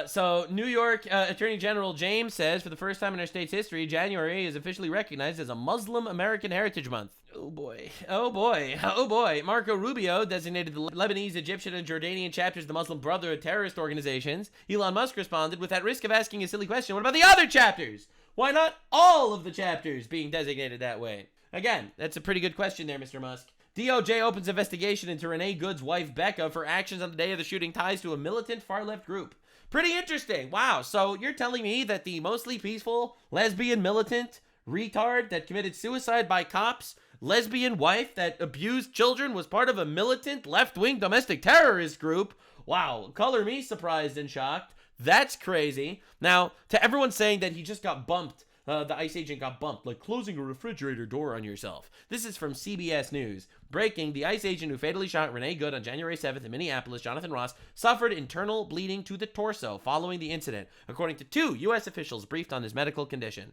So New York Attorney General James says, for the first time in our state's history, January is officially recognized as a Muslim American Heritage Month. Oh boy. Oh boy. Oh boy. Marco Rubio designated the Lebanese, Egyptian, and Jordanian chapters of the Muslim Brotherhood terrorist organizations. Elon Musk responded with, at risk of asking a silly question, what about the other chapters? Why not all of the chapters being designated that way? Again, that's a pretty good question there, Mr. Musk. DOJ opens investigation into Renee Good's wife, Becca, for actions on the day of the shooting ties to a militant far-left group. Pretty interesting. Wow, so you're telling me that the mostly peaceful, lesbian, militant, retard that committed suicide by cops, lesbian wife that abused children was part of a militant, left-wing domestic terrorist group? Wow, color me surprised and shocked. That's crazy. Now, to everyone saying that he just got bumped, the ICE agent got bumped, like closing a refrigerator door on yourself. This is from CBS News. Breaking, the ICE agent who fatally shot Renee Good on January 7th in Minneapolis, Jonathan Ross, suffered internal bleeding to the torso following the incident, according to 2 U.S. officials briefed on his medical condition.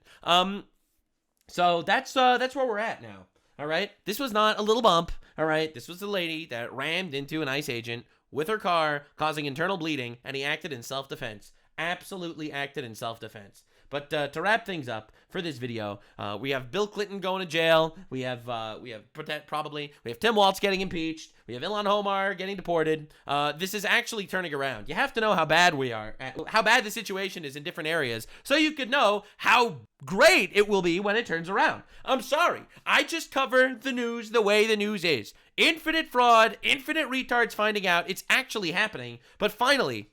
So that's where we're at now. All right, this was not a little bump. All right, this was the lady that rammed into an ICE agent with her car, causing internal bleeding, and he acted in self-defense. Absolutely acted in self-defense. But to wrap things up for this video, we have Bill Clinton going to jail. We have Tim Walz getting impeached. We have Ilhan Omar getting deported. This is actually turning around. You have to know how bad we are, how bad the situation is in different areas, so you could know how great it will be when it turns around. I'm sorry. I just cover the news the way the news is. Infinite fraud, infinite retards finding out it's actually happening. But finally,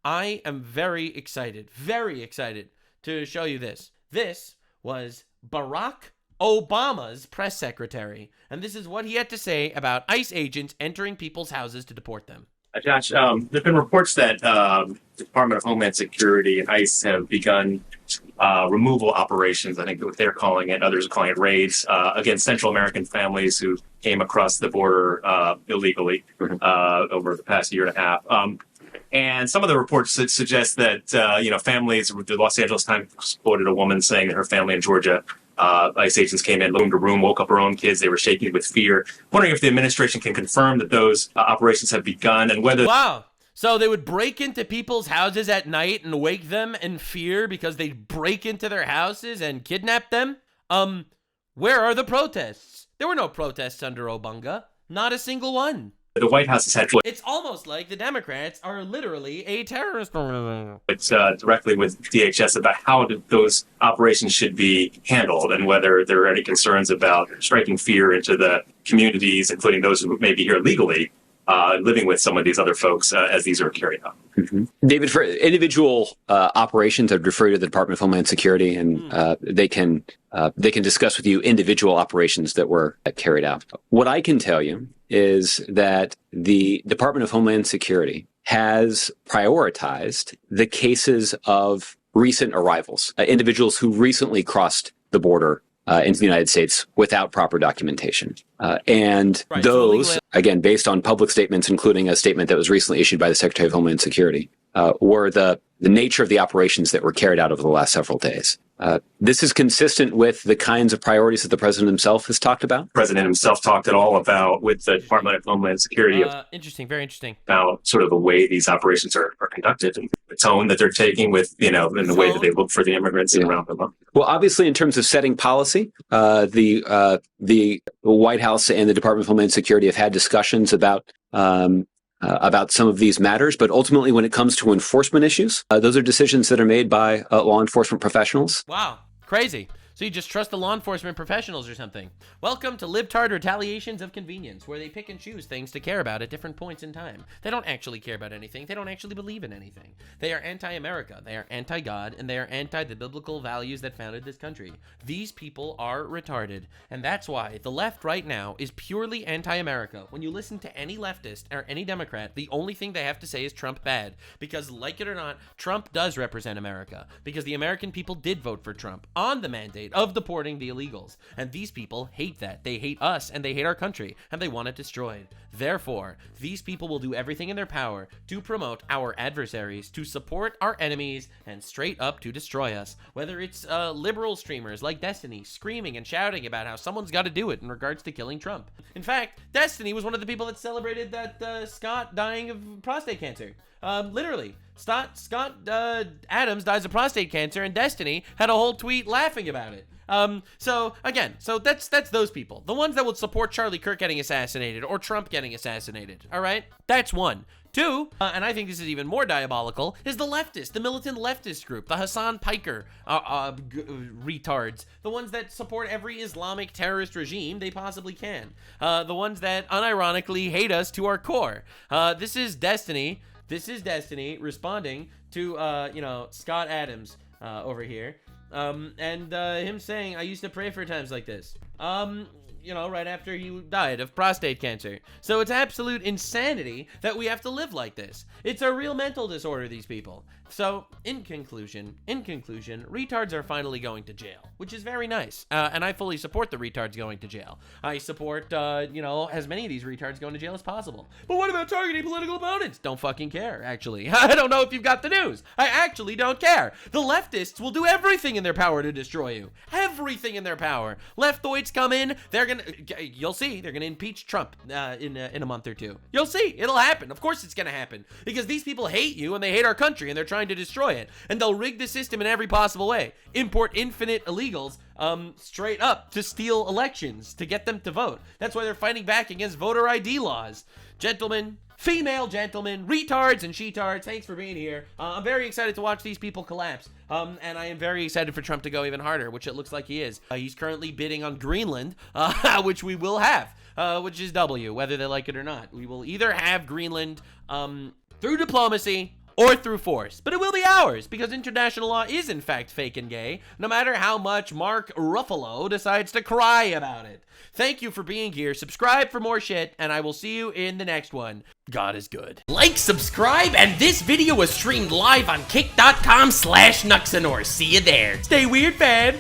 I am very excited to show you this. This was Barack Obama's press secretary, and this is what he had to say about ICE agents entering people's houses to deport them. Josh, there have been reports that the Department of Homeland Security and ICE have begun removal operations, I think what they're calling it, others are calling it raids, against Central American families who came across the border illegally over the past year and a half. And some of the reports suggest that, families, the Los Angeles Times quoted a woman saying that her family in Georgia, ICE agents came in, room to room, woke up her own kids. They were shaking with fear. Wondering if the administration can confirm that those operations have begun and whether... Wow. So they would break into people's houses at night and wake them in fear because they'd break into their houses and kidnap them? Where are the protests? There were no protests under Obunga. Not a single one. The White House has had... It's almost like the Democrats are literally a terrorist organization. It's directly with DHS about how those operations should be handled and whether there are any concerns about striking fear into the communities, including those who may be here legally, living with some of these other folks as these are carried out. David, for individual operations, I'd refer you to the Department of Homeland Security, and they can discuss with you individual operations that were carried out. What I can tell you is that the Department of Homeland Security has prioritized the cases of recent arrivals, individuals who recently crossed the border into the United States without proper documentation. And right, those, again, based on public statements, including a statement that was recently issued by the Secretary of Homeland Security, were the nature of the operations that were carried out over the last several days. This is consistent with the kinds of priorities that the president himself has talked about. The president himself talked at all about with the Department of Homeland Security. Interesting, very interesting. About sort of the way these operations are conducted and the tone that they're taking with, and the way that they look for the immigrants around them. Well, obviously, in terms of setting policy, the White House and the Department of Homeland Security have had discussions about some of these matters, but ultimately when it comes to enforcement issues, those are decisions that are made by law enforcement professionals. Wow, crazy. So you just trust the law enforcement professionals or something. Welcome to libtard retaliations of convenience, where they pick and choose things to care about at different points in time. They don't actually care about anything. They don't actually believe in anything. They are anti-America. They are anti-God, and they are anti the biblical values that founded this country. These people are retarded, and that's why the left right now is purely anti-America. When you listen to any leftist or any Democrat, the only thing they have to say is Trump bad, because like it or not, Trump does represent America, because the American people did vote for Trump on the mandate of deporting the illegals, and these people hate that. They hate us, and they hate our country, and they want it destroyed. Therefore, these people will do everything in their power to promote our adversaries, to support our enemies, and straight up to destroy us. Whether it's liberal streamers like Destiny screaming and shouting about how someone's got to do it in regards to killing Trump. In fact, Destiny was one of the people that celebrated that Scott dying of prostate cancer. Literally, Scott Adams dies of prostate cancer, and Destiny had a whole tweet laughing about it. So that's those people, the ones that would support Charlie Kirk getting assassinated or Trump getting assassinated. All right, that's one. Two, and I think this is even more diabolical, is the leftist, the militant leftist group, the Hassan Piker retards, the ones that support every Islamic terrorist regime they possibly can, the ones that unironically hate us to our core. This is Destiny responding to Scott Adams over here. And him saying, I used to pray for times like this. you know, right after he died of prostate cancer. So it's absolute insanity that we have to live like this. It's a real mental disorder, these people. So, in conclusion, retards are finally going to jail, which is very nice. And I fully support the retards going to jail. I support, you know, as many of these retards going to jail as possible. But what about targeting political opponents? Don't fucking care, actually. I don't know if you've got the news. I actually don't care. The leftists will do everything in their power to destroy you. Everything in their power. Leftoids come in, you'll see, they're gonna impeach Trump in a month or two. You'll see, it'll happen. Of course it's gonna happen. Because these people hate you and they hate our country and they're trying to destroy it. And they'll rig the system in every possible way. Import infinite illegals straight up to steal elections, to get them to vote. That's why they're fighting back against voter ID laws. Gentlemen, female gentlemen, retards and shetards, thanks for being here. I'm very excited to watch these people collapse. And I am very excited for Trump to go even harder, which it looks like he is. He's currently bidding on Greenland, which we will have, which is W, whether they like it or not. We will either have Greenland through diplomacy or through force, but it will be ours because international law is in fact fake and gay, no matter how much Mark Ruffalo decides to cry about it. Thank you for being here. Subscribe for more shit, and I will see you in the next one. God is good. Like, subscribe, and this video was streamed live on kick.com/Nuxanor. See you there. Stay weird, fam.